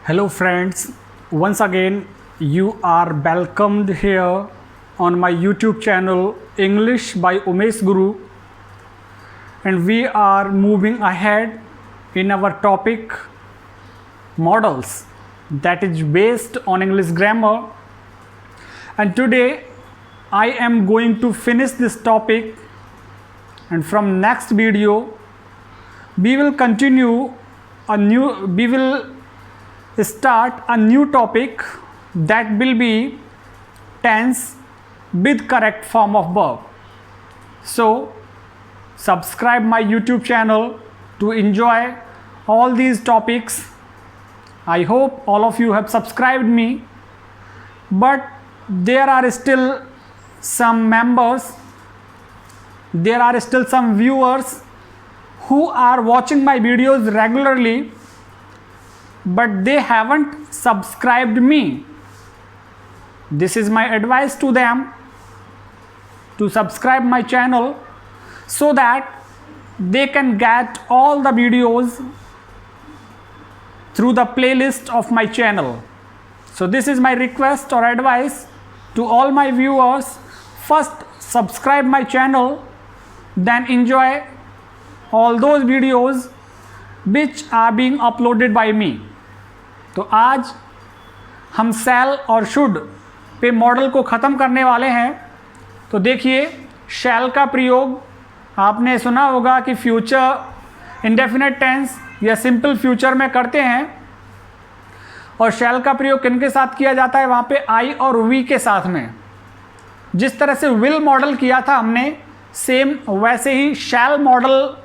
Hello friends, once again you are welcomed here on my YouTube channel English by Umesh Guru, and we are moving ahead in our topic models that is based on English grammar. And today I am going to finish this topic, and from next video we will start a new topic that will be tense with correct form of verb. So subscribe my YouTube channel to enjoy all these topics. I hope all of you have subscribed me, but there are still some members, there are still some viewers who are watching my videos regularly, but they haven't subscribed me. This is my advice to them to subscribe my channel so that they can get all the videos through the playlist of my channel. So this is my request or advice to all my viewers. First subscribe my channel, then enjoy all those videos which are being uploaded by me. तो आज हम शैल और should pay model को ख़त्म करने वाले हैं। तो देखिए, शैल का प्रयोग आपने सुना होगा कि फ्यूचर इंडेफिनेट टेंस या सिंपल फ्यूचर में करते हैं, और शैल का प्रयोग किनके साथ किया जाता है? वहाँ पे आई और वी के साथ में। जिस तरह से विल मॉडल किया था हमने, सेम वैसे ही शैल मॉडल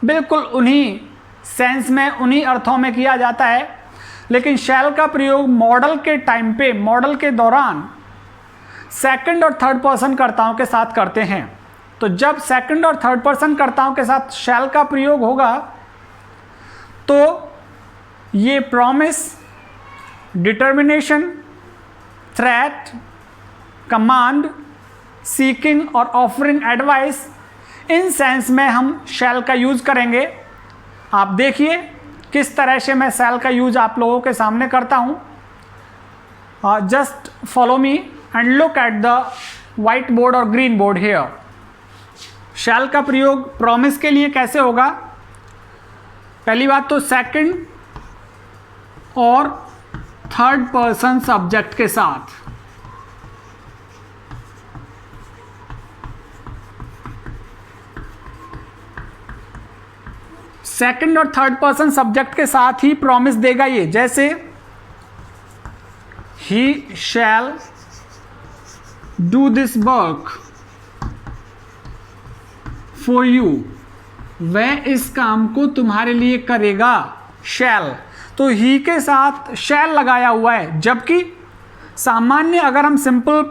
बिल्कुल उन्हीं सेंस में, उन्हीं अर्थों में किया जाता है। लेकिन शैल का प्रयोग मॉडल के टाइम पे, मॉडल के दौरान सेकंड और थर्ड पर्सन कर्ताओं के साथ करते हैं। तो जब सेकंड और थर्ड पर्सन कर्ताओं के साथ शैल का प्रयोग होगा तो ये promise, determination, threat, command, seeking और ऑफरिंग एडवाइस, इन सेंस में हम शैल का यूज़ करेंगे। आप देखिए किस तरह से मैं शैल का यूज आप लोगों के सामने करता हूँ। Just follow me and look at the white board और ग्रीन बोर्ड हेयर। शैल का प्रयोग प्रॉमिस के लिए कैसे होगा? पहली बात तो सेकंड और थर्ड पर्सन सब्जेक्ट के साथ। सेकंड और थर्ड पर्सन सब्जेक्ट के साथ ही प्रॉमिस देगा ये। जैसे he shall do this work for you, वह इस काम को तुम्हारे लिए करेगा। शैल, तो ही के साथ शैल लगाया हुआ है, जबकि सामान्य अगर हम सिंपल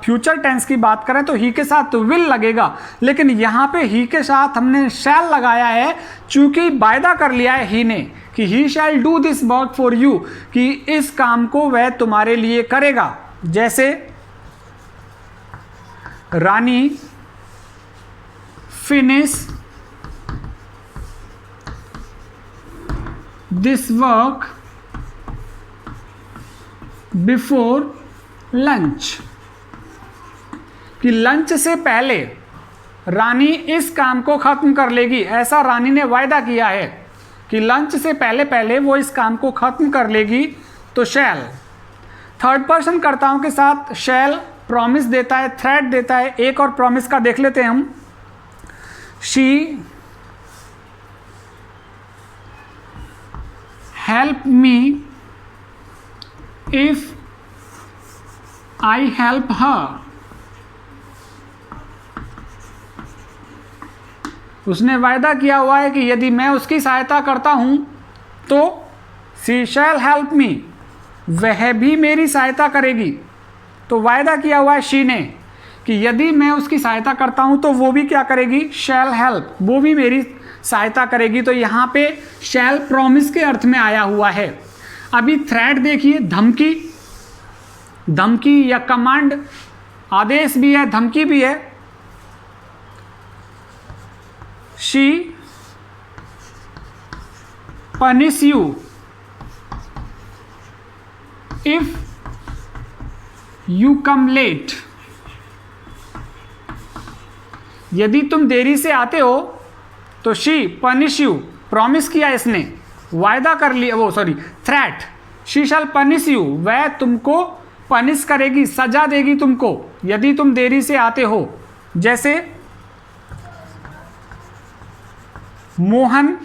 फ्यूचर टेंस की बात करें तो ही के साथ तो विल लगेगा, लेकिन यहाँ पे ही के साथ हमने शैल लगाया है, चूंकि वायदा कर लिया है ही ने कि he shall do this work for you, कि इस काम को वह तुम्हारे लिए करेगा। जैसे Rani finish this work before lunch, कि लंच से पहले रानी इस काम को ख़त्म कर लेगी। ऐसा रानी ने वायदा किया है कि लंच से पहले पहले वो इस काम को ख़त्म कर लेगी। तो शैल। थर्ड पर्सन कर्ताओं के साथ शैल प्रॉमिस देता है, थ्रेट देता है। एक और प्रॉमिस का देख लेते हैं हम। She help me if I help her, उसने वायदा किया हुआ है कि यदि मैं उसकी सहायता करता हूं तो शी शैल हेल्प मी, वह भी मेरी सहायता करेगी। तो वायदा किया हुआ है शी ने कि यदि मैं उसकी सहायता करता हूं तो वो भी क्या करेगी? शैल हेल्प, वो भी मेरी सहायता करेगी। तो यहाँ पे शैल प्रॉमिस के अर्थ में आया हुआ है। अभी थ्रेट देखिए, धमकी, धमकी या कमांड, आदेश भी है, धमकी भी है। She punish you if you come late, यदि तुम देरी से आते हो तो शी पनिश यू, प्रॉमिस किया इसने, वायदा कर लिया, वो sorry threat, she shall punish you, वह तुमको पनिश करेगी, सजा देगी तुमको यदि तुम देरी से आते हो। जैसे Mohan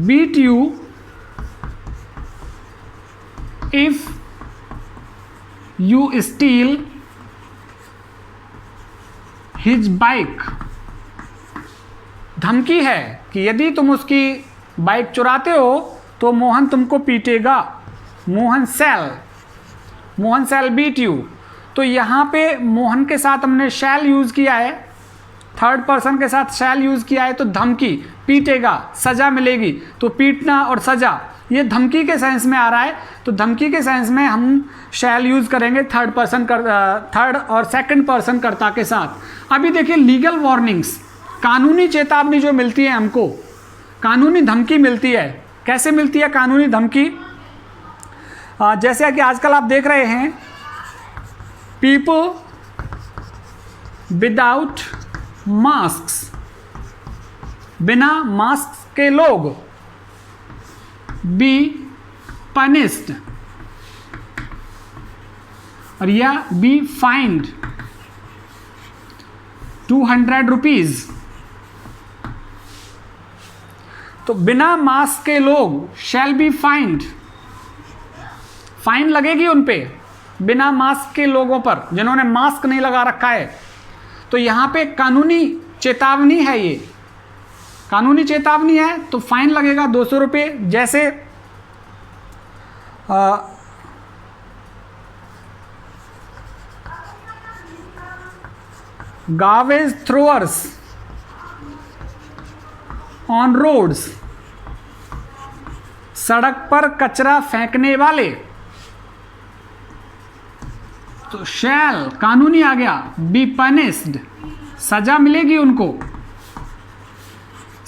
beat you if you steal his bike, धमकी है कि यदि तुम उसकी बाइक चुराते हो तो मोहन तुमको पीटेगा। मोहन शैल बीट यू, तो यहाँ पे मोहन के साथ हमने शैल यूज़ किया है, थर्ड पर्सन के साथ शैल यूज़ किया है, तो धमकी, पीटेगा, सज़ा मिलेगी, तो पीटना और सज़ा ये धमकी के सेंस में आ रहा है, तो धमकी के सेंस में हम शैल यूज़ करेंगे थर्ड और सेकंड पर्सन कर्ता के साथ। अभी देखिए लीगल वार्निंग्स, कानूनी चेतावनी जो मिलती है हमको, कानूनी धमकी मिलती है। कैसे मिलती है कानूनी धमकी? जैसे कि आजकल आप देख रहे हैं, पीपल विदाउट मास्क्स, बिना मास्क के लोग, बी पनिश्ड, और या बी फाइंड 200 रुपीज। तो बिना मास्क के लोग शैल बी फाइंड, फाइन लगेगी उन पे, बिना मास्क के लोगों पर जिन्होंने मास्क नहीं लगा रखा है। तो यहाँ पे कानूनी चेतावनी है, ये कानूनी चेतावनी है तो फाइन लगेगा 200 रुपये। जैसे गार्बेज थ्रोअर्स ऑन रोड्स, सड़क पर कचरा फेंकने वाले, तो शैल कानूनी आ गया, बी पनिश्ड, सजा मिलेगी उनको,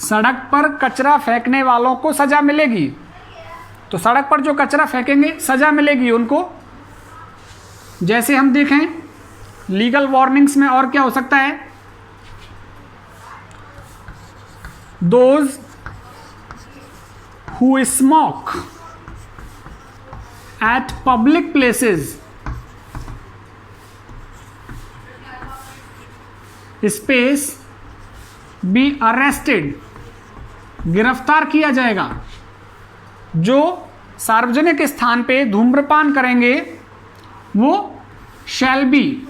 सड़क पर कचरा फेंकने वालों को सजा मिलेगी। तो सड़क पर जो कचरा फेंकेंगे सजा मिलेगी उनको। जैसे हम देखें लीगल वार्निंग्स में और क्या हो सकता है, those who smoke eight public places, space be arrested, गिरफ्तार किया जाएगा। जो सार्वजनिक स्थान पे धूम्रपान करेंगे वो शैल बी,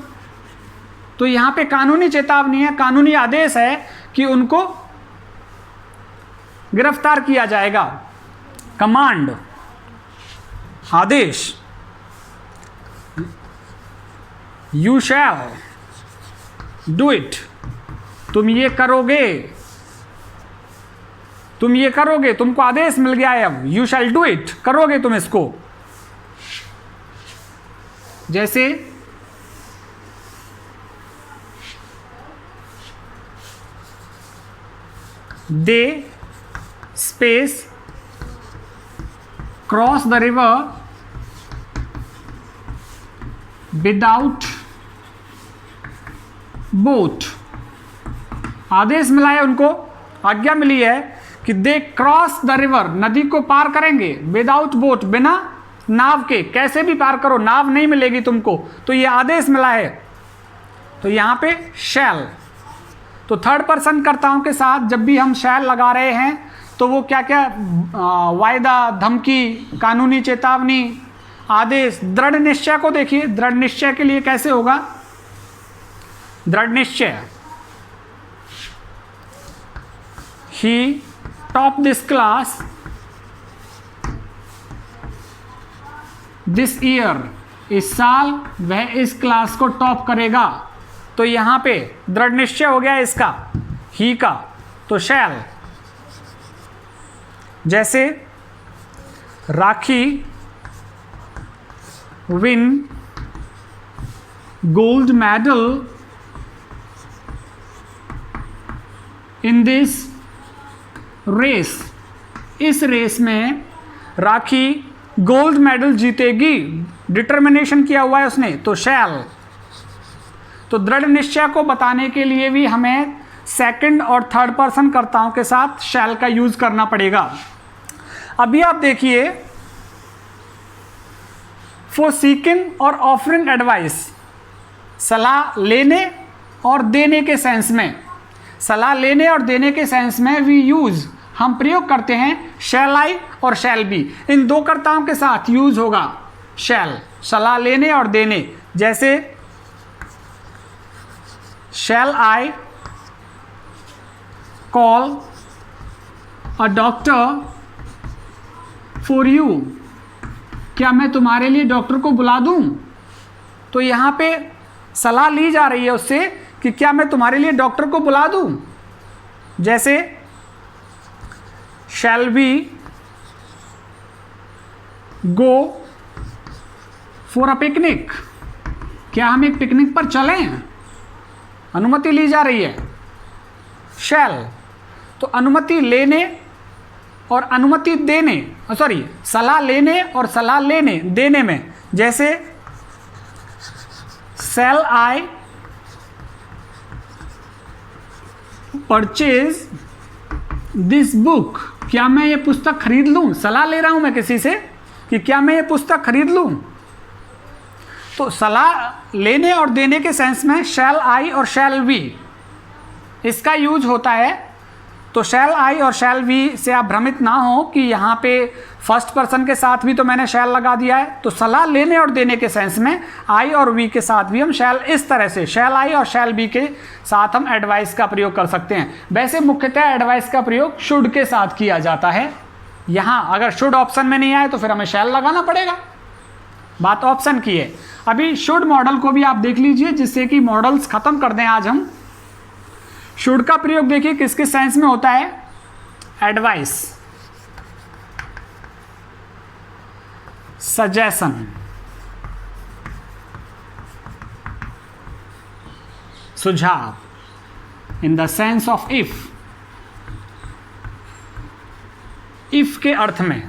तो यहाँ पे कानूनी चेतावनी है, कानूनी आदेश है कि उनको गिरफ्तार किया जाएगा। कमांड, आदेश, यू शैल डू इट, तुम ये करोगे, तुम ये करोगे, तुमको आदेश मिल गया है अब, यू शैल डू इट, करोगे तुम इसको। जैसे they space cross the river without boat, आदेश मिला है उनको, आज्ञा मिली है कि दे क्रॉस द रिवर, नदी को पार करेंगे, विदाउट बोट, बिना नाव के, कैसे भी पार करो, नाव नहीं मिलेगी तुमको, तो ये आदेश मिला है। तो यहाँ पे शैल, तो थर्ड पर्सन कर्ताओं के साथ जब भी हम शैल लगा रहे हैं तो वो क्या क्या वायदा, धमकी, कानूनी चेतावनी, आदेश, दृढ़ निश्चय को देखिए, दृढ़ निश्चय के लिए कैसे होगा, दृढ़ निश्चय, he top this class this year, इस साल वह इस क्लास को टॉप करेगा। तो यहाँ पे दृढ़ निश्चय हो गया इसका, ही का, तो शैल। जैसे Rakhi win gold medal in this race, इस रेस में राखी गोल्ड मेडल जीतेगी, डिटर्मिनेशन किया हुआ है उसने, तो शैल। तो दृढ़ निश्चय को बताने के लिए भी हमें सेकंड और थर्ड पर्सन कर्ताओं के साथ शैल का यूज करना पड़ेगा। अभी आप देखिए, फॉर सीकिंग और ऑफरिंग एडवाइस, सलाह लेने और देने के सेंस में, सलाह लेने और देने के सेंस में वी यूज, हम प्रयोग करते हैं शैल आई और शैल बी। इन दो कर्ताओं के साथ यूज होगा शैल, सलाह लेने और देने। जैसे shall I call a doctor for you, क्या मैं तुम्हारे लिए डॉक्टर को बुला दूं? तो यहां पे सलाह ली जा रही है उससे कि क्या मैं तुम्हारे लिए डॉक्टर को बुला दूं। जैसे shall we go for a picnic, क्या हम एक पिकनिक पर चलें? अनुमति ली जा रही है, शैल। तो अनुमति लेने और अनुमति देने, सॉरी, सलाह लेने और सलाह लेने देने में, जैसे shall I purchase this book, क्या मैं ये पुस्तक खरीद लूं? सलाह ले रहा हूं मैं किसी से कि क्या मैं ये पुस्तक खरीद लूं। तो सलाह लेने और देने के सेंस में शैल आई और शैल वी इसका यूज होता है। तो शैल आई और शैल वी से आप भ्रमित ना हो कि यहाँ पे फर्स्ट पर्सन के साथ भी तो मैंने शैल लगा दिया है। तो सलाह लेने और देने के सेंस में आई और वी के साथ भी हम शैल, इस तरह से शैल आई और शैल बी के साथ हम एडवाइस का प्रयोग कर सकते हैं। वैसे मुख्यतः एडवाइस का प्रयोग शुड के साथ किया जाता है। यहाँ अगर शुड ऑप्शन में नहीं आए तो फिर हमें शैल लगाना पड़ेगा, बात ऑप्शन की है। अभी शुड मॉडल को भी आप देख लीजिए, जिससे कि मॉडल्स खत्म कर दें आज हम। शुड का प्रयोग देखिए किस किस सेंस में होता है, एडवाइस, सजेशन, सुझाव, इन the sense of if, if के अर्थ में,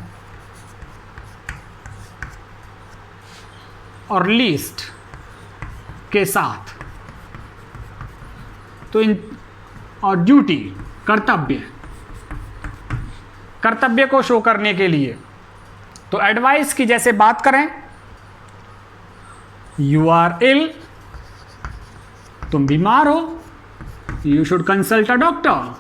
और लीस्ट के साथ। तो इन, और ड्यूटी, कर्तव्य, कर्तव्य को शो करने के लिए। तो एडवाइस की जैसे बात करें, यू आर इल, तुम बीमार हो, you should consult a doctor,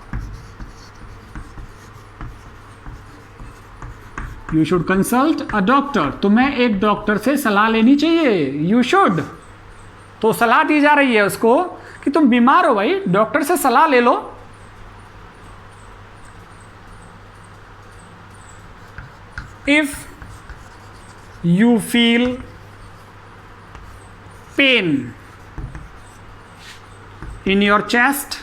you should consult a doctor, तुम्हें एक डॉक्टर से सलाह लेनी चाहिए, यू शुड। तो सलाह दी जा रही है उसको कि तुम बीमार हो भाई, डॉक्टर से सलाह ले लो। If you feel pain in your chest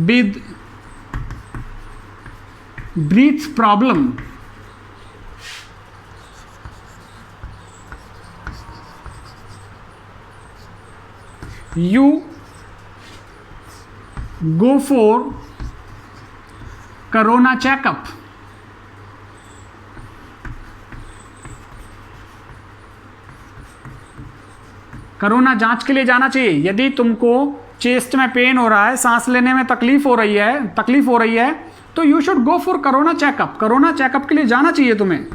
with breath problem, you go for corona checkup, corona जांच के लिए जाना चाहिए। यदि तुमको चेस्ट में पेन हो रहा है, सांस लेने में तकलीफ हो रही है तो you should go for corona checkup, corona checkup के लिए जाना चाहिए तुम्हें।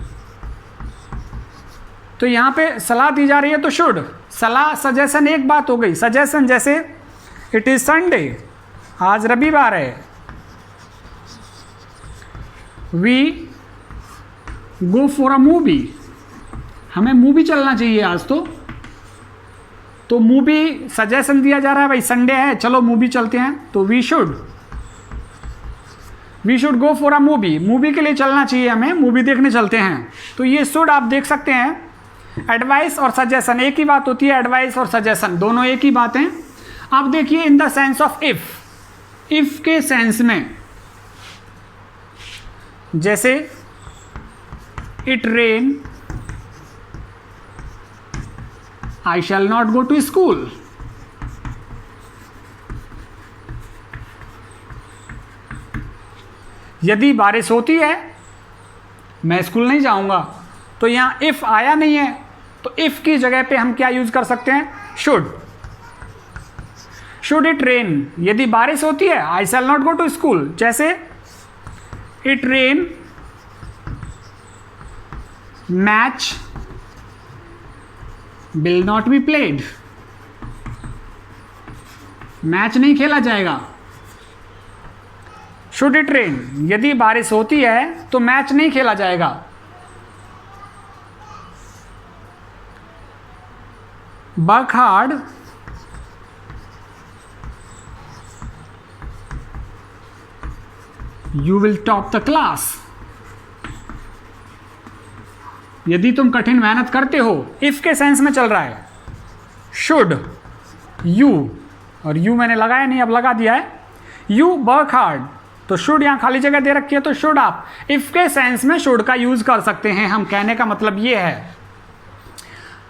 तो यहां पे सलाह दी जा रही है तो शुड, सलाह सजेशन एक बात हो गई। सजेशन जैसे इट इज संडे, आज रविवार है, we go for a movie, हमें मूवी चलना चाहिए आज। तो मूवी सजेशन दिया जा रहा है, भाई संडे है चलो मूवी चलते हैं, तो we should go for a movie, movie के लिए चलना चाहिए हमें, मूवी देखने चलते हैं। तो ये शुड आप देख सकते हैं। एडवाइस और सजेशन एक ही बात होती है, एडवाइस और सजेशन दोनों एक ही बात हैं। आप देखिए in the sense of if, if के सेंस में जैसे it rain I shall not go to school, यदि बारिश होती है मैं स्कूल नहीं जाऊंगा, तो यहाँ इफ़ आया नहीं है, तो इफ़ की जगह पे हम क्या यूज़ कर सकते हैं, शुड। शुड इट रेन, यदि बारिश होती है I shall not go to school. जैसे it rain, match will not be played, match नहीं खेला जाएगा। शुड इट रेन, यदि बारिश होती है तो मैच नहीं खेला जाएगा। Work hard, you will top the class, यदि तुम कठिन मेहनत करते हो, इफ के सेंस में चल रहा है। शुड, यू, और यू मैंने लगाया नहीं, अब लगा दिया है। यू वर्क हार्ड, तो शुड यहाँ खाली जगह दे रखी है, तो शुड आप इफ के सेंस में शुड का यूज कर सकते हैं हम। कहने का मतलब ये है।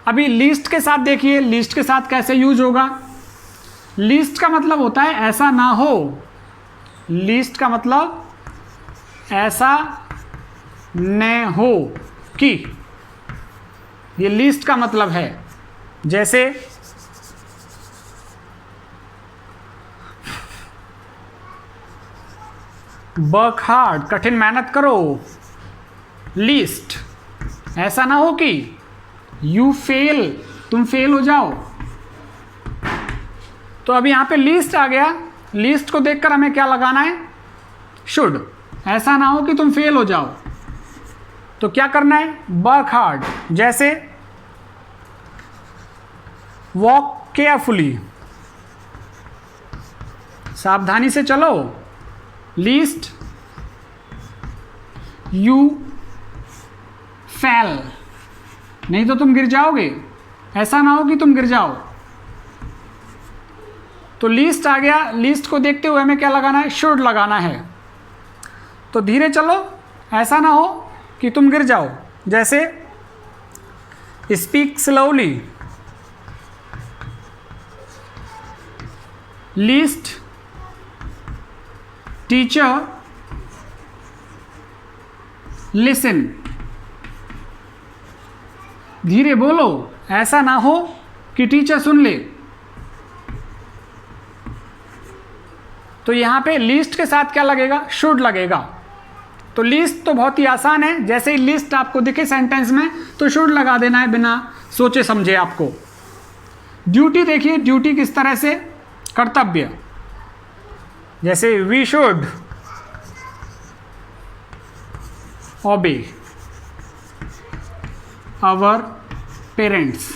अभी लीस्ट के साथ देखिए, लीस्ट के साथ कैसे यूज होगा। लीस्ट का मतलब होता है ऐसा ना हो, लीस्ट का मतलब ऐसा न हो कि, ये लीस्ट का मतलब है। जैसे वर्क हार्ड, कठिन मेहनत करो। लीस्ट, ऐसा ना हो कि यू फेल, तुम फेल हो जाओ। तो अभी यहां पे लीस्ट आ गया, लीस्ट को देखकर हमें क्या लगाना है, शुड। ऐसा ना हो कि तुम फेल हो जाओ, तो क्या करना है, वर्क हार्ड। जैसे वॉक केयरफुली, सावधानी से चलो। लीस्ट यू फेल, नहीं तो तुम गिर जाओगे, ऐसा ना हो कि तुम गिर जाओ। तो लीस्ट आ गया, लीस्ट को देखते हुए हमें क्या लगाना है, शुड लगाना है। तो धीरे चलो, ऐसा ना हो कि तुम गिर जाओ। जैसे speak slowly, least teacher listen, धीरे बोलो, ऐसा ना हो कि टीचर सुन ले। तो यहां पे लिस्ट के साथ क्या लगेगा, शुड लगेगा। तो लिस्ट तो बहुत ही आसान है, जैसे ही लिस्ट आपको दिखे सेंटेंस में तो शुड लगा देना है बिना सोचे समझे आपको। ड्यूटी देखिए, ड्यूटी किस तरह से, कर्तव्य। जैसे we should obey our parents,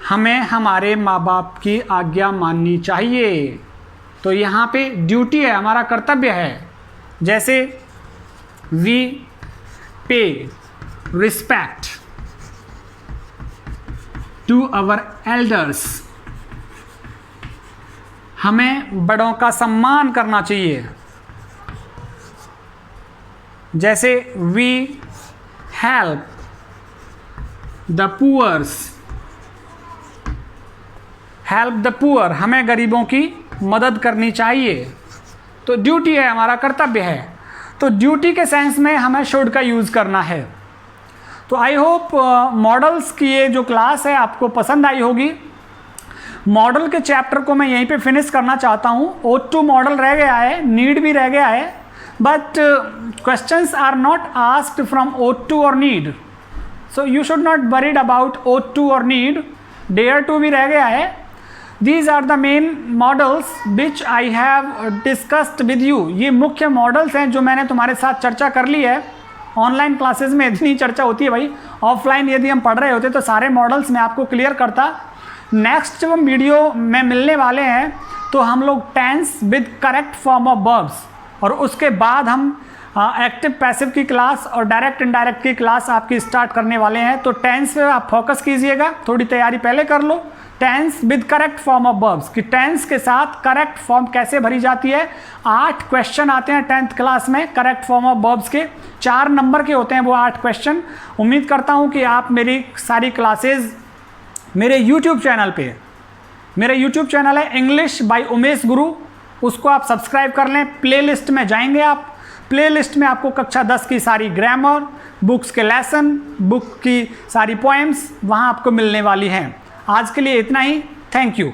हमें हमारे माँ बाप की आज्ञा माननी चाहिए। तो यहाँ पे ड्यूटी है, हमारा कर्तव्य है। जैसे वी पे रिस्पेक्ट टू आवर एल्डर्स, हमें बड़ों का सम्मान करना चाहिए। जैसे we help the poors, help the poor, हमें गरीबों की मदद करनी चाहिए। तो ड्यूटी है, हमारा कर्तव्य है। तो ड्यूटी के सेंस में हमें शुड का यूज़ करना है। तो आई होप मॉडल्स की ये जो क्लास है आपको पसंद आई होगी। मॉडल के चैप्टर को मैं यहीं पे फिनिश करना चाहता हूँ। O2 मॉडल रह गया है, नीड भी रह गया है, but questions are not asked from O2 और need, so you should not worried about O2 और नीड। डेयर टू भी रह गया है। These are the main models which I have discussed with you। ये मुख्य मॉडल्स हैं जो मैंने तुम्हारे साथ चर्चा कर ली है। ऑनलाइन क्लासेस में इतनी चर्चा होती है भाई, ऑफलाइन यदि हम पढ़ रहे होते तो सारे मॉडल्स मैं आपको क्लियर करता। नेक्स्ट जब हम वीडियो में मिलने वाले हैं तो हम लोग tense with correct form of verbs, और उसके बाद हम एक्टिव पैसिव की क्लास और डायरेक्ट इनडायरेक्ट की क्लास आपकी स्टार्ट करने वाले हैं। तो टेंस पे आप फोकस कीजिएगा, थोड़ी तैयारी पहले कर लो। Tense with correct form of verbs, कि टेंस के साथ करेक्ट फॉर्म कैसे भरी जाती है। 8 क्वेश्चन आते हैं 10th क्लास में करेक्ट फॉर्म ऑफ वर्ब्स के, 4 नंबर के होते हैं वो 8 क्वेश्चन। उम्मीद करता हूँ कि आप मेरी सारी क्लासेस मेरे YouTube चैनल पे, मेरा YouTube चैनल है इंग्लिश बाय उमेश गुरु, उसको आप सब्सक्राइब कर लें। प्लेलिस्ट में जाएंगे आप, प्लेलिस्ट में आपको कक्षा 10 की सारी ग्रामर, बुक्स के लेसन, बुक की सारी पोएम्स वहाँ आपको मिलने वाली हैं। आज के लिए इतना ही। Thank you.